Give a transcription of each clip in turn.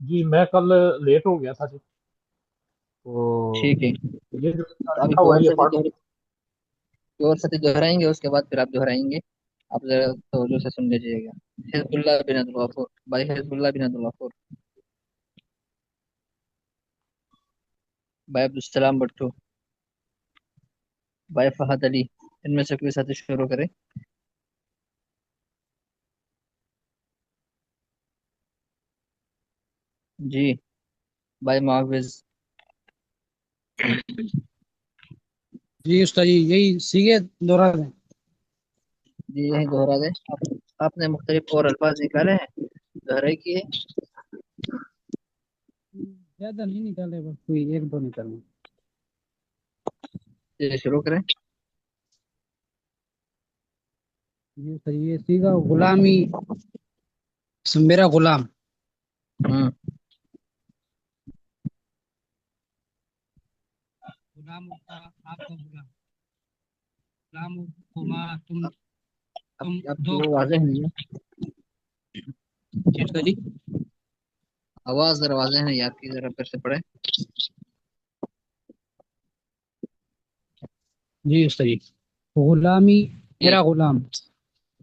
جی میں کل لیٹ ہو گیا تھا جی، تو ٹھیک ہے، یہ جو تو ابھی لکھا ہوا ہے یہ پڑھ. دو اور سطح دہرائیں گے، اس کے بعد پھر آپ دہرائیں گے. آپ ذرا توجہ سے سن لیجیے گا. حزب اللہ بن عبد الغفور، بھائی حزب اللہ بن عبد الغفور، بھائی عبدالسلام بٹو، بھائی فہد علی، ان میں سے کوئی ساتھی شروع کرے. جی بھائی معاوض. جی استاد جی یہی سیگے دورہ دیں. جی یہی دوہرا دیں. آپ نے مختلف اور الفاظ نکالے ہیں، دہرائی کی ہے. زیادہ نہیں نکالے، بس کوئی ایک دو نکالے. جی شروع کریں. جی استاد جی یہ سیگا غلامی، میرا غلام. ہوں. غلام کا آپ کا غلام، غلام کما تم آپ کی دو. وہ واضح نہیں ہے، جی استاد جی. آواز ذرا واضح نہیں ہے آپ کی، ذرا پھر سے پڑھے. جی استاد جی غلامی جی میرا غلام،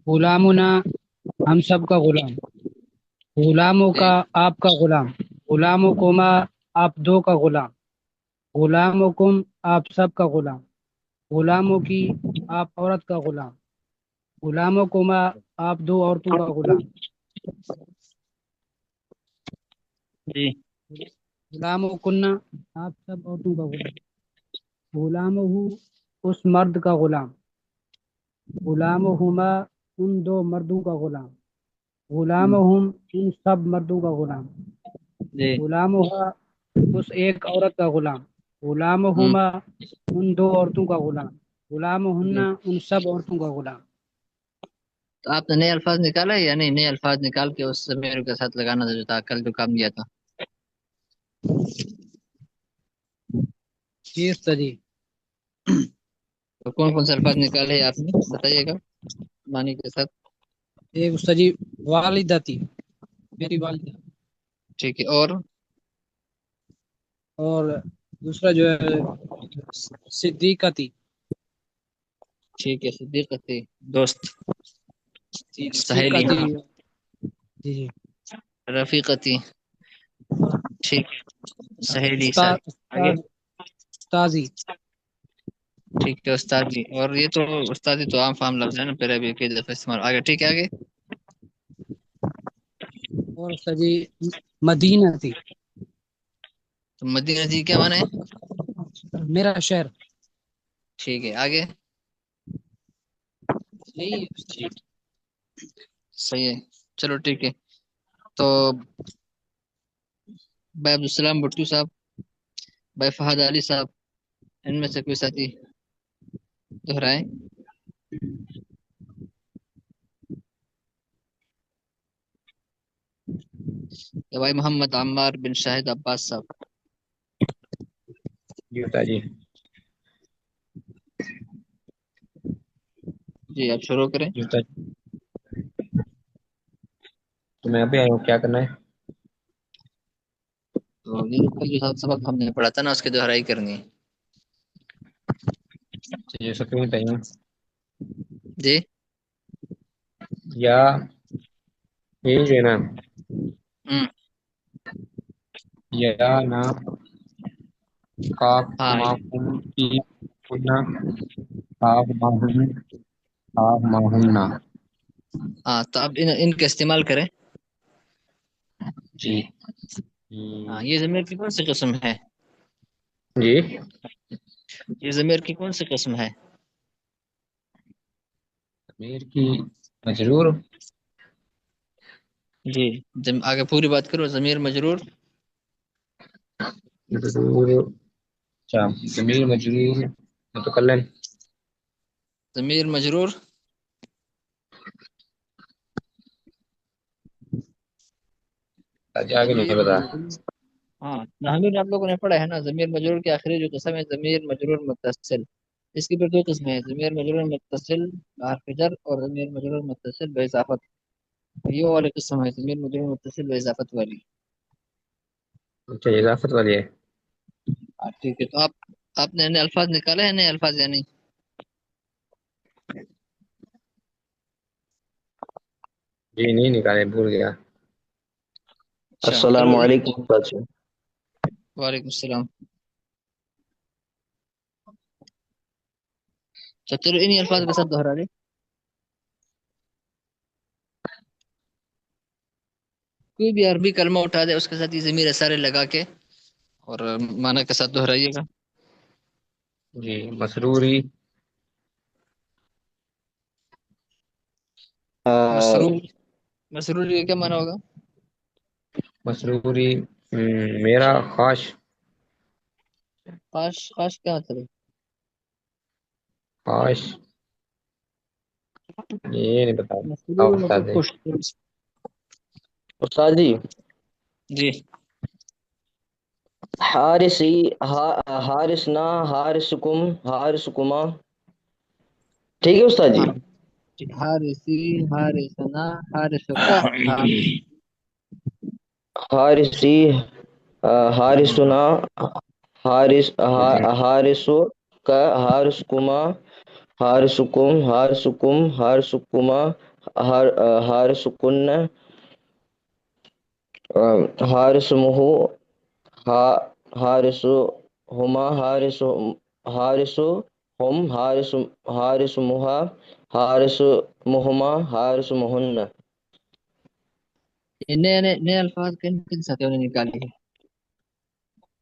غلامنا ہم سب کا غلام، غلاموں جی کا آپ کا غلام، غلاموں کوما آپ دو کا غلام، غلامکم آپ سب کا غلام، غلاموں کی آپ عورت کا غلام، غلاموں کوما آپ دو عورتوں کا غلام، جی غلاموں کننا آپ سب عورتوں کا غلام، غلام ہو اس مرد کا غلام، غلام ہما ان دو مردوں کا غلام، غلام ہوں، ہم ان سب مردوں کا غلام، جی غلام ہوا اس ایک عورت کا غلام، غلام ہوں، ہما ان دو عورتوں کا غلام، غلام ہننا جی. ان سب عورتوں کا غلام. تو آپ نے نئے الفاظ نکالا ہے یا نہیں؟ نئے الفاظ نکال کے اس ضمیر کے ساتھ لگانا تھا جو تھا کل جو کام دیا تھا. جی استاد جی. تو کون کون سے الفاظ نکالے ہیں آپ نے، بتائیے گا معنی کے ساتھ. ایک استاد جی والدہ تھی، میری والدہ. ٹھیک ہے، اور اور دوسرا جو ہے صدیقہ تھی. ٹھیک ہے، صدیقتی دوست، جی صدیقہ سہیلی، تھی. جی جی. رفیقتی، ٹھیک ہے، سہیلی استاد ساتھ. آگے. استاذی. ٹھیک ہے استاد جی. اور یہ تو استاد جی تو عام فام لفظ ہے نا، پھر ابھی کئی دفعہ استعمال. آگے ٹھیک ہے، آگے. اور استاد جی مدینہ تھی، تو مدینہ جی کیا مانے؟ میرا شہر. ٹھیک ہے، آگے. یہی استاد جی. صحیح ہے، چلو ٹھیک ہے. تو بھائی عبدالسلام بٹو صاحب، بھائی فہد علی صاحب، ان میں سے کوئی ساتھی دہرائیں. یا بھائی محمد عمار بن شاہد عباس صاحب. جی بتا جی. جی آپ شروع کریں. جی بتا جی. تو میں ابھی آیا ہوں، کیا کرنا ہے؟ تو یہ کل جو سبق ہم نے پڑھا تھا نا، اس کی دہرائی کرنی ہے. یہ سب کیوں بتائیے جی یا یہ جو ہے نا، ہوں یا نا کاف ہاں ماہوم کی کنہ کاف ماہوم کاف ماہومنا. ہاں، تو اب ان کا استعمال کریں. جی. ہاں، یہ ضمیر کی کون سی قسم ہے؟ جی یہ ضمیر کی کون سی قسم ہے؟ امیر کی مجرور. جی آگے پوری بات کرو. ضمیر مجرور. مجرور. اچھا ضمیر مجرور متکلم. ضمیر مجرور. آگے نہیں ضمیر بتا. مجرور. ہاں نحوی میں آپ لوگوں نے پڑھا ہے نا، ضمیر مجرور کی آخری جو قسم ہے ضمیر مجرور متصل. اس کی پھر دو قسمیں ہیں، ضمیر مجرور متصل بحرف جر اور ضمیر مجرور متصل باضافت. یہ والی قسم ہے ضمیر مجرور متصل باضافت والی. اچھا یہ اضافت والی ہے. ٹھیک ہے، تو آپ نے نئے الفاظ نکالے ہیں، نئے الفاظ یا نہیں؟ جی نہیں نکالے، بھول گیا. اچھا السلام کرو جی۔ علیکم استاد جی۔ وعلیکم السلام۔ چلو انہی الفاظ کے ساتھ دہرا لیں۔ کوئی بھی عربی کلمہ اٹھا دے، اس کے ساتھ یہ ضمیر سارے لگا کے اور معنی کے ساتھ دہرائیے گا۔ جی مسروری. مسرور، مسرور کا کیا معنی ہوگا؟ مسروری میرا خواش. خاص، خاص کیا مطلب ہے؟ خواش یہ نہیں بتا. آپ مسرور بتا مطلب دیں. خوش۔ استاد جی، جی حارسی حارسنا حارسکم حارسکما، ٹھیک ہے استاد جی؟ ہاں، حارسی، حارسنا، حارسکا، ہاں حارسی حارسنا حارسو کا حارسکما حارسکم حارسکم حارسکما حارسکن حارسمہ حارسو ہما حارسو ہم حارسمہا حارسمہما حارسمہن۔ یہ نئے الفاظ کن ساتھیوں نے نکالی ہے؟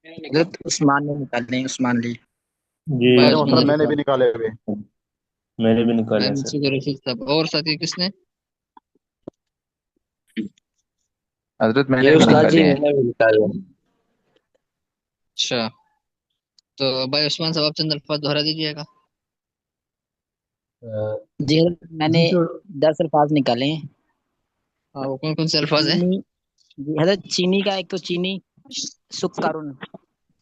حضرت عثمان نے نکالے ہیں، عثمان لی۔ جی بھائی ارے عثمان محترم میں نے نکال، بھی نکالے ہوئے. میں نے بھی نکالے بھائی ہیں سر. منصور رشید صاحب، اور ساتھی کس نے؟ حضرت میں جی نے بھی استاد جی نکالے ہیں. میں نے بھی نکالے۔ اچھا، تو بھائی عثمان صاحب آپ چند الفاظ دہرا دیجیے گا۔ جی حضرت میں نے 10 الفاظ نکالے ہیں۔ ہاں، وہ کون کون سے الفاظ ہیں؟ چینی، جی حضرت چینی کا ایک تو چینی، سکرن،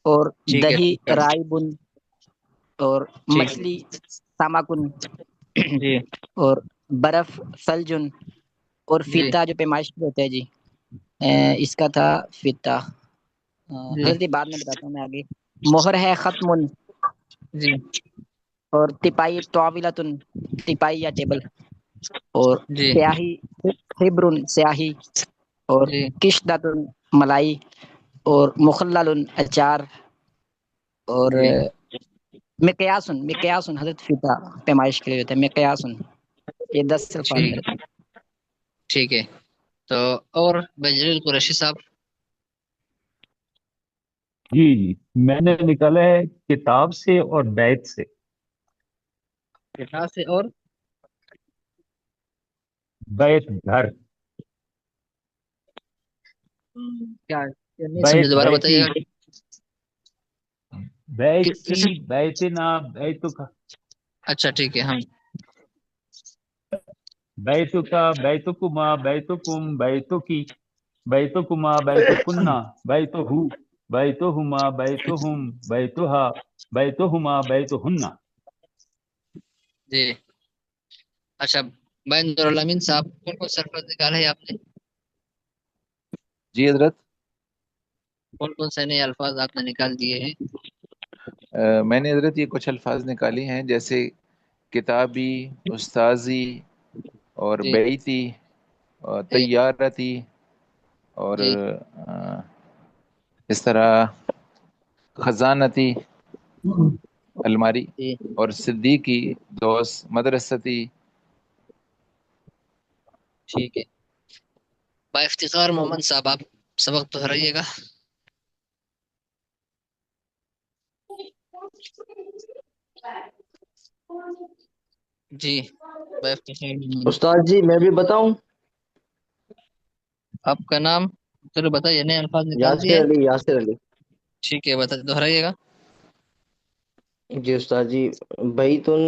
اور ٹھیک ہے، دہی رائبن، اور ٹھیک ہے مچھلی ساماکن، جی اور برف ثلجن، اور جی فیتا جو پیمائش پہ ہوتا ہے جی، اس کا تھا فیتا۔ جی حضرت یہ بعد میں بتاتا ہوں میں آگے۔ مہر ہے ختم، جی اور تپائی طاولتن، تپائی یا ٹیبل، اور جی سیاہی حبرن سیاہی، اور جی کشدتن ملائی، اور مخلل اچار، اور جی مقیاسن حضرت فیتا پیمائش کے لیے ہوتا ہے مقیاسن۔ یہ 10 الفاظ ٹھیک، میرے۔ ٹھیک ہے، تو اور بجلیل قریشی صاحب؟ جی جی میں نے نکالا ہے کتاب سے اور بیت سے. کتاب سے اور بیت گھر. کیا نہیں سمجھے، بیت دوبارہ بیتی، بتائیے گا۔ بیتی بیتنا بیتک. اچھا ٹھیک ہے، ہاں بیتک بیتکما بیتکم بیتکی بیتکما بیتکنا بیتہ بیتہما بیتہم بیتہا بیتہما بیتہن. جی اچھا، بھائی نور الامین صاحب کون کون سے الفاظ نکالے ہیں آپ نے؟ جی حضرت کون کون سے نئے الفاظ آپ نے نکال دیے ہیں؟ میں نے حضرت یہ کچھ الفاظ نکالے ہیں، جیسے کتابی، استاذی، اور جی بیتی، اور ٹھیک، طیارتی، اور جی اس طرح خزانتی الماری، جی اور صدیقی دوست مدرستی. ٹھیک ہے، با افتخار محمد صاحب آپ سبق دہرائیے گا۔ جی با افتخار محمد، استاد جی میں بھی بتاؤں؟ آپ کا نام؟ چلو بتائیے، نئے الفاظ نکال یاسر دیے؟ علی، یاسر علی۔ ٹھیک ہے، بتا دہرائیے گا۔ جی استاد جی، بیتن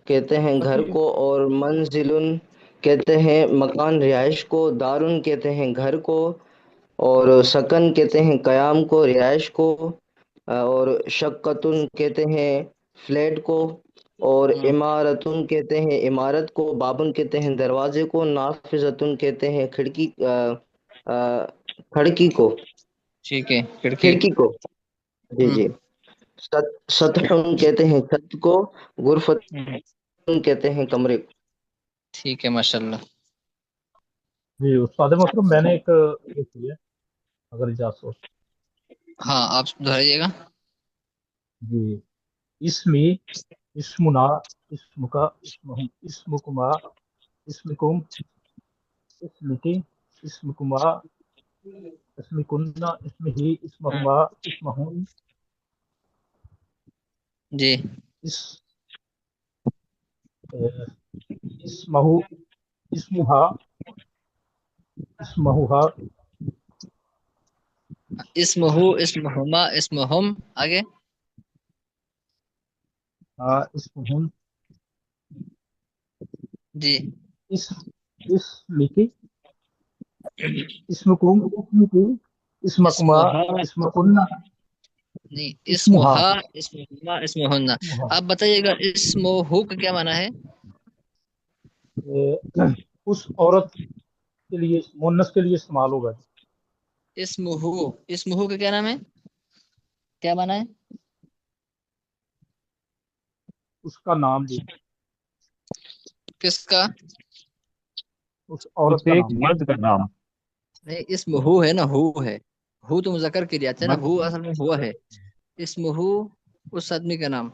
کہتے ہیں گھر کو، اور منزلن کہتے ہیں مکان رہائش کو، دارن کہتے ہیں گھر کو، اور سکن کہتے ہیں قیام کو، رہائش کو، اور شقتن کہتے ہیں فلیٹ کو، اور ہوں، عمارتن کہتے ہیں عمارت کو، بابن کہتے ہیں دروازے کو، نافذتن کہتے ہیں کھڑکی کھڑکی کو۔ ٹھیک ہے، کھڑکی۔ کھڑکی کو، جی جی. سطح کہتے ہیں چھت کو، غرفت کہتے ہیں کمرے کو. ٹھیک ہے، ماشاء اللہ۔ جی استاد محترم، میں نے ایک یہ کی ہے اگر اجازت ہو. ہاں، آپ دہرائیے گا۔ جی، اسمی، اسمنا، اسمکا، اسمہم، اسمکما، اسمکم، اسمکی، اسمکما، اسمکنہ، اسمہی، اسمہما، اسمہن، جی، اسمہو، اسمہا، اسمہوہا، اسمہو، اسمہما، اسمہم، آگے؟ اسمہن، جی، اسمکی، اسمکم، اسمکی، اسمکما، اسمہا، اسمکنہ، نہیں، اسمہا، اسمہا، اسمہما، اسمہن۔ اسمہا. آپ بتائیے گا اسمہو کا کیا معنی ہے؟ اس عورت کے لیے، مونس کے لیے استعمال ہوگا. اسمہو، اسمہو کا کیا نام ہے، کیا معنی ہے؟ اس کا نام جی، کس کا؟ اس عورت اسے کا ایک نام. مرد کا نام. نہیں، اسمہو ہے نا، ہو ہے، ہو تو مذکر کے لیے آتا ہے نا، مرد ہو اصل میں ہوا ہے۔ اسمہو اس آدمی کا نام،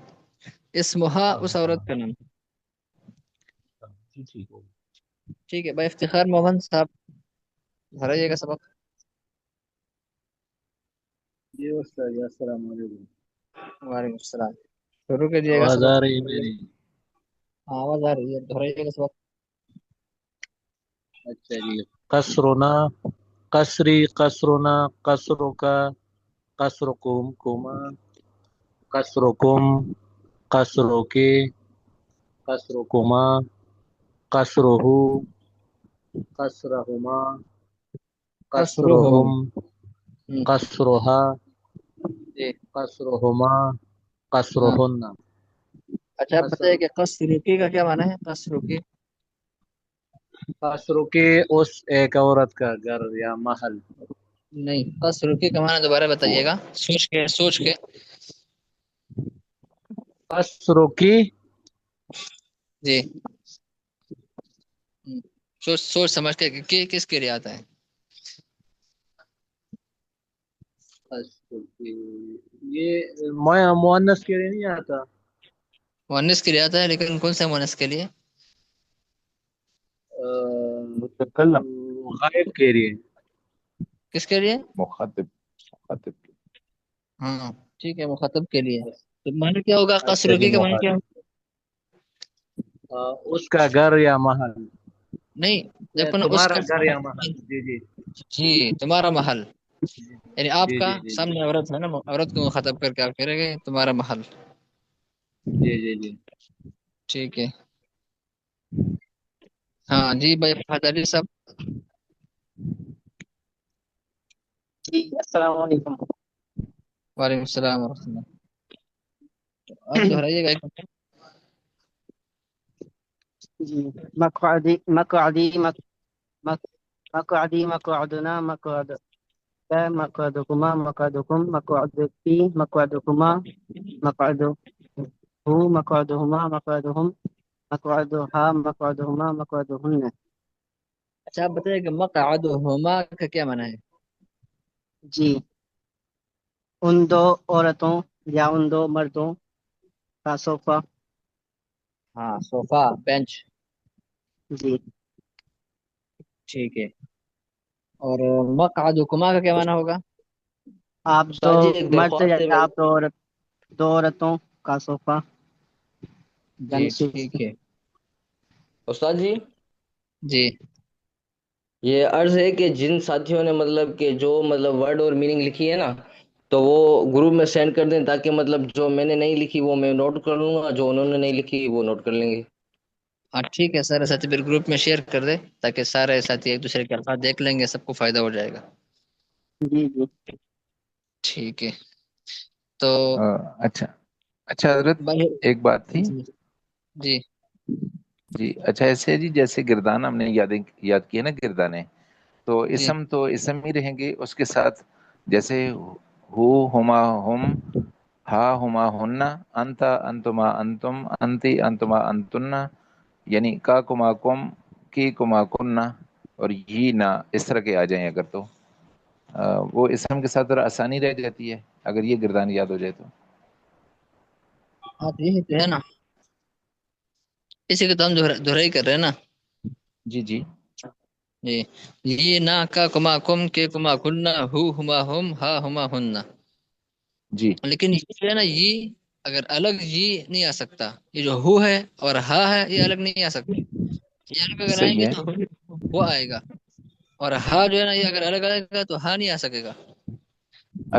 اسمہا اس عورت کا نام۔ جی ٹھیک ہوگا. ٹھیک ہے، بھائی افتخار مومن صاحب دہرائیے گا سبق۔ جی استاد جی، السلام علیکم. وعلیکم السلام، شروع کریے گا آواز سبق۔ آ رہی ہے میری؟ ہاں، آواز آ رہی ہے، دہرائیے گا سبق۔ اچھا جی. قصرنا، قصری، قصرنا، قصرکا، قصرکم، کما، قصرکم، قصرکی، قصرکما، قصرہو، قصرہما، قصرہم، قصرہم، قصرہا، جی۔ قصرہما، ہاں، قصرہن. اچھا آپ بتائیے کہ قصرکی کا کیا معنی ہے، قصرکی؟ قصرکی اس ایک عورت کا گھر یا محل. نہیں، قصرکی کا معنی دوبارہ بتائیے گا، سوچ کے سوچ کے۔ قصرکی، جی، سوچ سوچ سمجھ کے کہ کس کے لیے آتا ہے۔ قصرکی یہ مؤنث کے لیے نہیں آتا. مؤنث کے لیے آتا ہے، لیکن کون سے مؤنث کے لیے؟ متکلم. غائب کے لیے. کس کے لیے؟ مخاطب، مخاطب. ہاں ٹھیک ہے، مخاطب کے لیے۔ تو معنی کیا ہوگا اچھا قصرکی جی، کا معنی کیا ہوگا؟ اس کا گھر یا محل. نہیں، جب کہ اس تمہارا کا گھر یا محل. جی جی جی، تمہارا محل، یعنی آپ جی کا جی جی سامنے عورت ہے نا، عورت کو مخاطب کر کے آپ کہہ رہے گے تمہارا محل۔ جی جی جی. ٹھیک ہے، ہاں جی بھائی فہد علی صاحب۔ جی السلام علیکم. وعلیکم السلام ورحمۃ اللہ، آپ دہرائیے گا ایک منٹ۔ جی، مقعدی، مقعدی، مقعدی، مقعدنا، مقعد، مقعدكما، مقعدكم، مقعدتي، مقعدكما، مقعده، مقعدهما، مقعدهم، مقعدها، مقعدهما، مقعدهن. اچھا آپ بتائیے کہ مقعدہما کا کیا معنی ہے؟ جی، ان دو عورتوں یا ان دو مردوں کا صوفہ. ہاں، صوفہ، بینچ۔ جی، ٹھیک ہے، اور مقعدکما کا کیا معنی ہوگا؟ آپ دو استاد جی ایک مرد سے درخواست ہے جیسے میری. آپ دو عورتوں کا صوفہ. جی ٹھیک ہے، استاد جی جی یہ عرض ہے کہ جن ساتھیوں نے مطلب کہ جو مطلب ورڈ اور میننگ لکھی ہے نا، تو وہ گروپ میں سینڈ کر دیں، تاکہ مطلب جو میں نے نہیں لکھی وہ میں نوٹ کر لوں گا، جو انہوں نے نہیں لکھی وہ نوٹ کر لیں گے. ہاں ٹھیک ہے، سارے ساتھی پھر گروپ میں شیئر کر دے تاکہ سارے ساتھی ایک دوسرے کے الفاظ دیکھ لیں گے، سب کو فائدہ ہو جائے گا۔ جی جی. ٹھیک ہے، تو اچھا اچھا حضرت، بھائی، ایک بات تھی. جی جی جی اچھا، ایسے جی جیسے گردان ہم نے یاد کیا نا، گردانے تو جی اسم ہی رہیں گے، اس کے ساتھ جیسے ہو ہما ہم، ہا ہما ہننا، انتا انتما انتم، انتی انتما انتن، یعنی کا کما کم، کی کما کننا، اور یہ نہ اس طرح کے آ جائیں اگر تو وہ اسم کے ساتھ ذرا آسانی رہ جاتی ہے اگر یہ گردان یاد ہو جائے تو۔ ہاں تو یہی تو ہے نا، اسی کو تو ہم دہرائی کر رہے ہیں نا جی جی جی۔ یہ نا کا کما کم کے کما کننا ہو ہما ہم ہا ہما ہننا، جی لیکن یہ جو ہے نا یہ اگر الگ یہ نہیں آ سکتا، یہ جو ہو ہے اور ہا ہے یہ الگ نہیں آ سکتے، یہ الگ اگر آئیں صحیح گے ہے، تو وہ آئے گا، اور ہا جو ہے نا یہ اگر الگ آئے گا تو ہا نہیں آ سکے گا،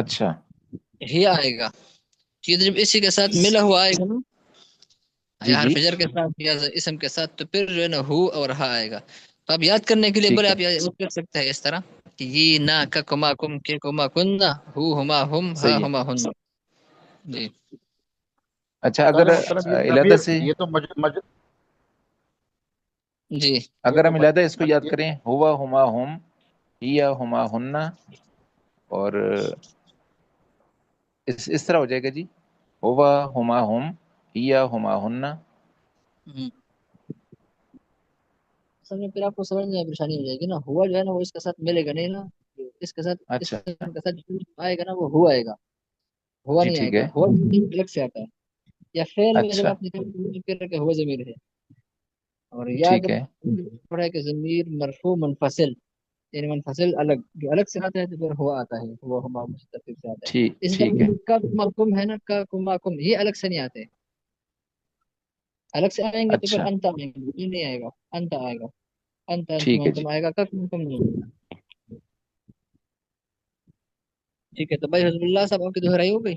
اچھا ہی آئے گا۔ یہ جب اسی کے ساتھ ملا ہوا آئے گا نا، جی یا جی حرف جر کے ساتھ یا اسم کے ساتھ، تو پھر جو ہے نا ہو اور ہا آئے گا۔ تو آپ یاد کرنے کے لیے ٹھیک بولے ہے، آپ یاد کر سکتے ہیں اس طرح کہ یہ نا کا کما کم کے کما کننا ہو ہما ہم ہا صحیح ہے۔ ہما ہن۔ جی اچھا استاد اگر محترم یہ علادہ ضمیر سے، یہ تو جی یہ اگر تو ہم علادہ اس کو یاد کریں، ہوا ہما ہم، ہیا ہما ہننا، اور اس طرح ہو جائے گا جی، ہوا ہما ہم، ہیا ہما ہننا۔ اصل میں پھر آپ کو سمجھنے میں پریشانی ہو جائے گی نا، ہوا جو ہے نا وہ اس کے ساتھ ملے گا نہیں نا، اس کے ساتھ اس اچھا کے ساتھ جو آئے گا نا وہ ہوا آئے گا، ہوا جی نہیں آئے ٹھیک گا، ہے، ہوا الگ سے آتا ہے، یا فعل میں جب اچھا آپ نکال کہ ہوا ضمیر ہے، اور یا ٹھیک اگر ہے، پڑھا ہے کہ ضمیر مرفوع منفصل، یعنی منفصل الگ جو الگ سے آتا ہے تو پھر ہوا آتا ہے، وہ ہما مستقل سے آتا ہے۔ ٹھیک اسی ٹھیک ہے، طرح کا کم ہے نا، کا کم یہ الگ سے نہیں آتے، الگ سے آئیں گے تو پھر اچھا انت آئیں گے، یہ نہیں آئے گا، انت آئے گا، انت انتم ٹھیک ہے جی، انتم آئے گا، کا کم نہیں آئے گا۔ ٹھیک ہے، تو بھائی حضب اللہ صاحب آپ کی دہرائی ہو گئی؟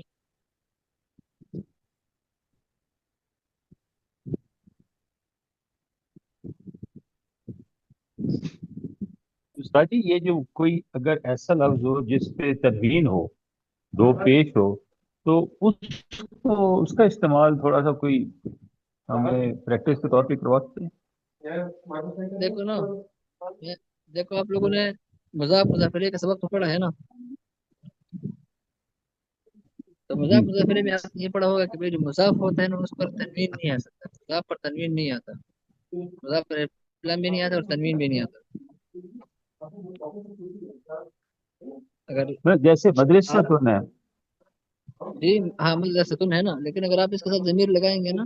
استاد جی یہ جو کوئی اگر ایسا لفظ ہو جس پہ تنوین ہو، دو پیش ہو، تو اس کا استعمال تھوڑا سا کوئی ہمیں پریکٹس کے طور پہ کروا سکتے ہیں؟ دیکھو نا، دیکھو آپ لوگوں نے مضاف مضاف الیہ کا سبق تو پڑھا ہے نا، تو جی مضاف مضاف الیہ میں آپ نے یہ پڑھا ہوگا کہ بھائی جو مضاف ہوتا ہے نا اس پر تنوین نہیں آ سکتا، مضاف پر تنوین نہیں آتا، مضاف پر لام بھی نہیں آتا اور تنوین بھی نہیں آتا۔ اگر جیسے مدرسہ آپ تو ہے، جی ہاں مدرسہ ستون ہے نا، لیکن اگر آپ اس کے ساتھ ضمیر لگائیں گے نا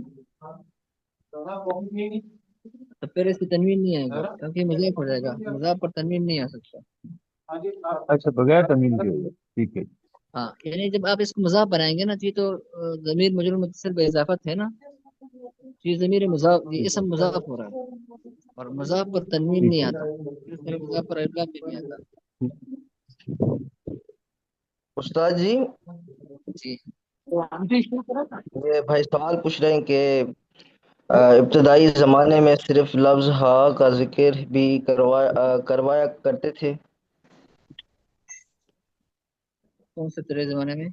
تو پھر اس کی تنوین نہیں آئے گا، کیونکہ یہ مضاف ہو جائے گا، مضاف پر تنوین نہیں آ سکتا۔ اچھا بغیر تنوین کے ہوگا، ٹھیک ہے، ہاں یعنی جب آپ اس کو مضاف بنائیں گے نا تو یہ تو ضمیر مجرور متصل بے اضافت ہے نا، یہ ضمیر مضاف، یہ اسم مضاف ہو رہا ہے، اور مضاف پر تنوین ٹھیک نہیں ہے، آتا، پھر مضاف پر الف بھی نہیں آتا۔ استاد جی، جی یہ بھائی سوال پوچھ رہے ہیں کہ ابتدائی زمانے میں صرف لفظ ہا کا ذکر بھی کروایا کرتے تھے۔ کون سے تیرے زمانے میں؟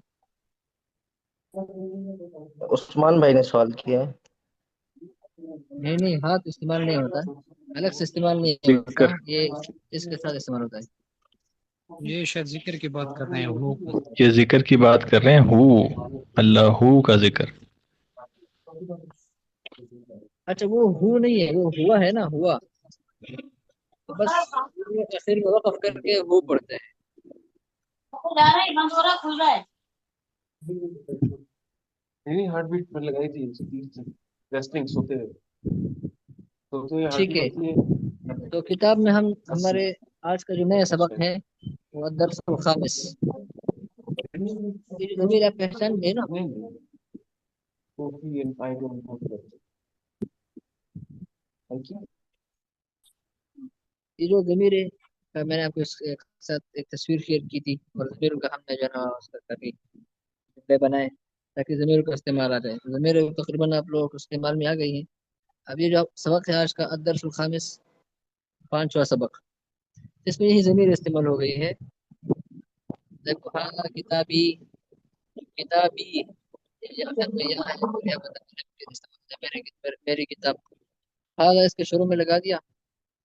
عثمان بھائی نے سوال کیا ہے۔ نہیں نہیں، ہاتھ استعمال نہیں ہوتا، الگ سے استعمال نہیں ہوتا، ذکر یہ اس کے ساتھ استعمال ہوتا ہے۔ یہ شاید ذکر کی بات کر رہے ہیں، ہو کا ذکر۔ یہ ذکر کی بات کر رہے ہیں، اللہ کا ذکر۔ اچھا وہ ہو نہیں ہے، وہ ہوا ہے نا، ہوا تو بس وہ آخر میں وقف کر کے وہ پڑھتے ہیں۔ ہارٹ بیٹ پر لگائی تھی ریسٹنگ سوتے ہوئے، سوتے ہوئے ہارٹ ٹھیک بیٹ ہے، ہوتی ہے تو کتاب میں ہم 80۔ ہمارے آج کا جو نیا سبق ہے وہ الدرس الخامس، یہ جو ضمیر آپ پہچان گئے نا، یہ جو ضمیر ہے میں نے آپ کو اس کے ساتھ ایک تصویر شیئر کی تھی، اور ضمیر کا ہم نے جو ہے نا اس کا کافی جملے بنائے تاکہ ضمیر کا استعمال آ جائے، ضمیر تقریباً آپ لوگوں کو استعمال میں آ گئی ہیں۔ اب یہ جو سبق ہے آج کا الدرس الخامس، پانچواں سبق، اس میں یہی ضمیر استعمال ہو گئی ہے۔ دیکھو ہاں کتابی، کتابی میری کتاب، ہاں اس کے شروع میں لگا دیا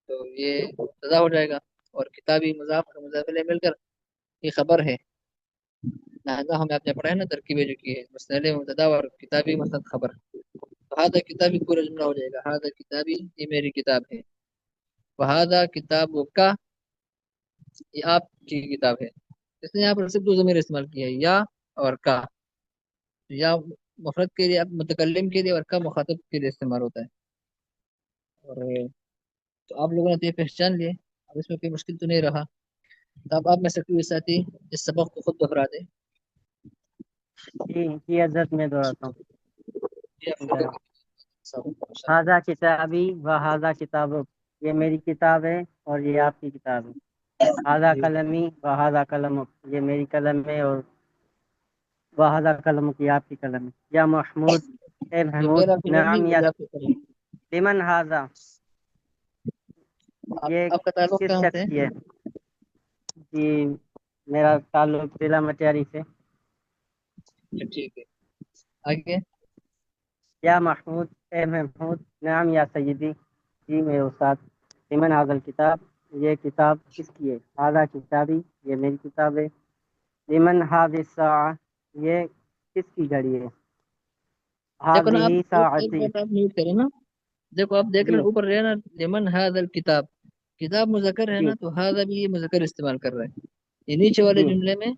تو یہ مبتدا ہو جائے گا، اور کتابی مضاف اور مضاف الیہ مل کر یہ خبر ہے، لہذا ہمیں آپ نے پڑھا ہے نا ترکیبیں جو کی ہے مستند مبتدا اور کتابی مستند خبر. تو ہاذا کتابی پورا جملہ ہو جائے گا. ہاذا کتابی یہ میری کتاب ہے. وہذا کتاب کا یہ آپ کی کتاب ہے. اس نے یہاں پر صرف دو ضمیر استعمال کیا ہے یا اور کا. یا مفرد کے لیے متکلم کے لیے اور کا مخاطب کے لیے استعمال ہوتا ہے. اور تو آپ لوگوں نے تو یہ پہچان لیے. اب اس میں کوئی مشکل تو نہیں رہا. تو اب آپ میں سے کوئی ساتھی اس سبق کو خود دہرا دیں. جی حضرت میں دہراتا ہوں. یہ آپ خود ہاذا کتابی و ہاذا کتابک یہ میری کتاب ہے اور یہ آپ کی کتاب ہے. ہاذا قلمی و ہاذا قلمک یہ میری قلم ہے اور و ہاذا قلمک یہ آپ کی قلم ہے. یا محمود اے یہ محمود میرا قلم نعم نہیں یا یہ آپ کا قلم. لمن ہاذا یہ آپ کا تعلق کس کہاں سے شخص کی ہے؟ جی میرا تعلق ضلع مٹیاری سے. ہے؟ ٹھیک ہے آگے. یا محمود اے محمود نعم یا سیدی جی میرے استاد. لمن هذا الکتاب یہ کتاب کس کی ہے؟ هذا کتابی یہ میری کتاب ہے. لمن هذه الساعة یہ کس کی گھڑی ہے؟ دیکھو نا آپ هذه ایک ساعتی بات آپ نیوٹ کریں نا. دیکھو آپ دیکھ رہے جی ہیں اوپر رہے نا لمن هذا الکتاب. کتاب مذکر ہے جی نا تو هذا بھی یہ مذکر استعمال کر رہا ہے. یہ نیچے والے جی جملے میں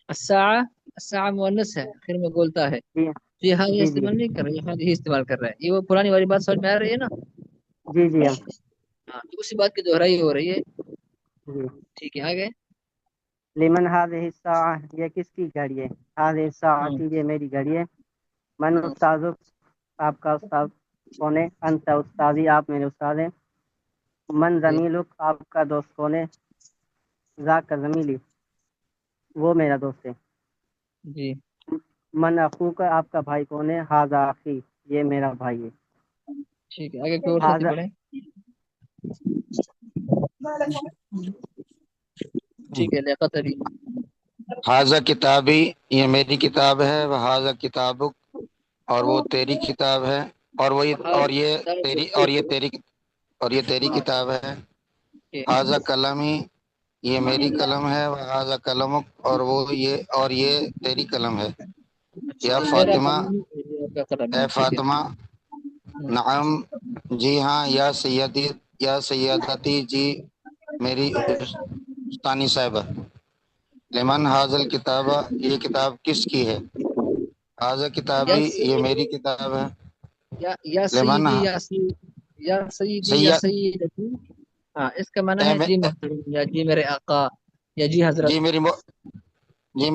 الساعة الساعة مؤنث ہے آخر میں بولتا ہے. جی تو یہ هذا جی جی استعمال نہیں کر رہا ہے. یہ هذه استعمال کر رہا ہے. یہ وہ پرانی والی بات سمجھ میں آ رہی ہے نا. جی جی ہاں تو اسی بات کی دہرائی ہو رہی ہے. جی. ٹھیک ہے آگے. لمن هذه الساعة یہ کس کی گھڑی ہے؟ هذه الساعة یہ میری گھڑی ہے. من استاذک آپ کا استاد کون ہے؟ انت استاذی آپ میرے استاد ہیں. من جی زمیلک آپ کا دوست کون ہے؟ ذاک زمیلی وہ میرا دوست ہے. جی من اخوک آپ کا بھائی کون ہے؟ ھذا اخی یہ میرا بھائی ہے. ٹھیک ہے آگے کوئی اور ساتھی ھذا پڑھیں. ٹھیک ہے لیاقت علی. حاضہ کتابی یہ میری کتاب ہے. وہ حاضہ کتابک اور وہ تیری کتاب ہے. اور وہ اور یہ تیری اور یہ تیری اور یہ تیری کتاب ہے. حاضہ قلمی یہ میری قلم ہے. وہ حاضہ قلمک اور یہ تیری قلم ہے. اچھا یا یہ میرا فاطمہ قلم ہے یہ آپ کا قلم اے ہے. ٹھیک ہے. فاطمہ نعم جی ہاں. یا سیدی یا سیادتی جی میری استانی صاحبہ. لمن حاضل کتابہ یہ کتاب کس کی ہے؟ حاضہ یا کتابی یہ میری کتاب ہے. یا لمن سیدی یا سیدی یا سید سیدتی. ہاں اس کا معنی اے ہے جی محترم یا جی میرے آقا یا جی حضرت. جی میری محترمہ جی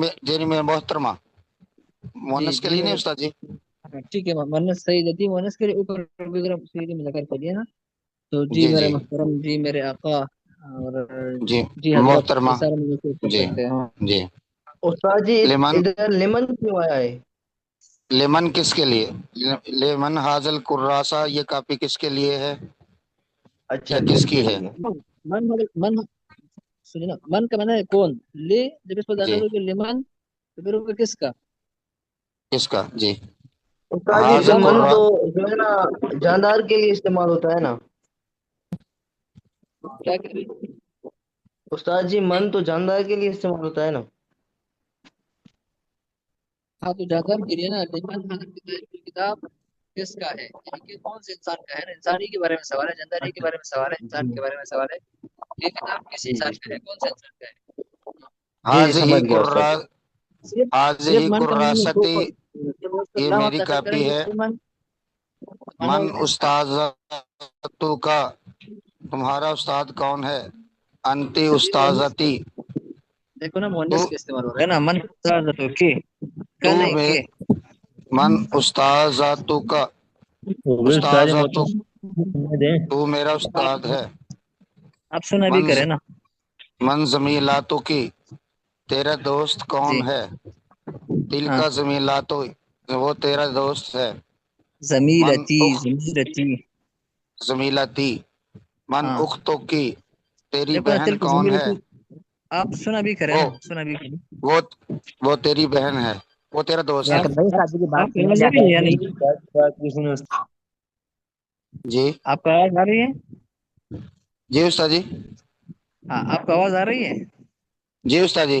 مونس کے جی لیے نہیں میرے. استاد جی. ٹھیک ہے مونس سیدتی مونس کے لیے اوپر سیدی مذکر کریے نا. تو جی میرے جی محترم جی میرے آقا اور جی جی حضرت یہ محترمہ سارے مذکر کر جی سکتے ہیں. جی. استاد جی لمن ادھر لیمن کیوں آیا ہے؟ لمن کس کے لیے؟ لمن حاضل کراسا یہ کاپی کس کے لیے ہے اچھا یا اچھا کس اس کے کی ہے؟ لیے. من سنیے نا من کا معنی ہے کون. لے جب اس پر جی داخل ہو کہ لمن تو پھر وہ کس کا. کس کا؟ جی. استاد جی حاض پھر من کرا تو جو ہے نا جاندار کے لیے استعمال ہوتا ہے نا. کیا کہہ رہی ہے؟ استاد جی من تو جاندار کے لیے استعمال ہوتا ہے نا. ہاں تو جاندار کے لیے نا لمن کتاب کس کا ہے یعنی کہ کون سے انسان کا ہے نا. انسانی کے بارے میں سوال ہے. جانداری کے اچھا بارے میں سوال ہے. انسان جی کے بارے میں سوال ہے. یہ کتاب کس جی انسان جی کا ہے کون سے انسان کا ہے. جی حاض ہی سمجھ گیا استاد کرا جی. صرف حاض صرف ہی من کا معنی کراستی کون. جب اس پر یہ لام آپ میری داخل کریں کاپی گے ہے. لمن معنی من ہوگا کس کا. استاذتو کا تمہارا استاد کون ہے؟ انتی یہ مؤنث ہے. استاذتی دیکھو نا تو مؤنث کا استعمال ہو رہا ہے نا. من استاذتو کے تو کا نہیں میں کے. من استاذتو کا وہ بھی استاد استاذتو محترم دیں. تو میرا استاد ہے. آپ سنا بھی من کرے نا. من زمیلاتو کی تیرا دوست کون جی ہے؟ دل ہاں کا زمیلاتو وہ تیرا دوست ہے. من زمیرتی اخ زمیرتی. زمیلاتی من ہاں اختو کی تیری دیکھو نا بہن صرف کون ہے؟ زمیرتی. آپ سنا بھی کرے وہ نا سنا بھی کرے. وہ وہ تیری بہن ہے. وہ تیرا دوست لیا ہے. کر بھائی استاد جی کی بات آپ کی سنیں آواز لیا آ رہی کریں ہے یا پلیز. نہیں. جی آپ کو آواز آ رہی ہے. جی استاد جی. ہاں آپ کو آواز آ رہی ہے. جی استاد جی.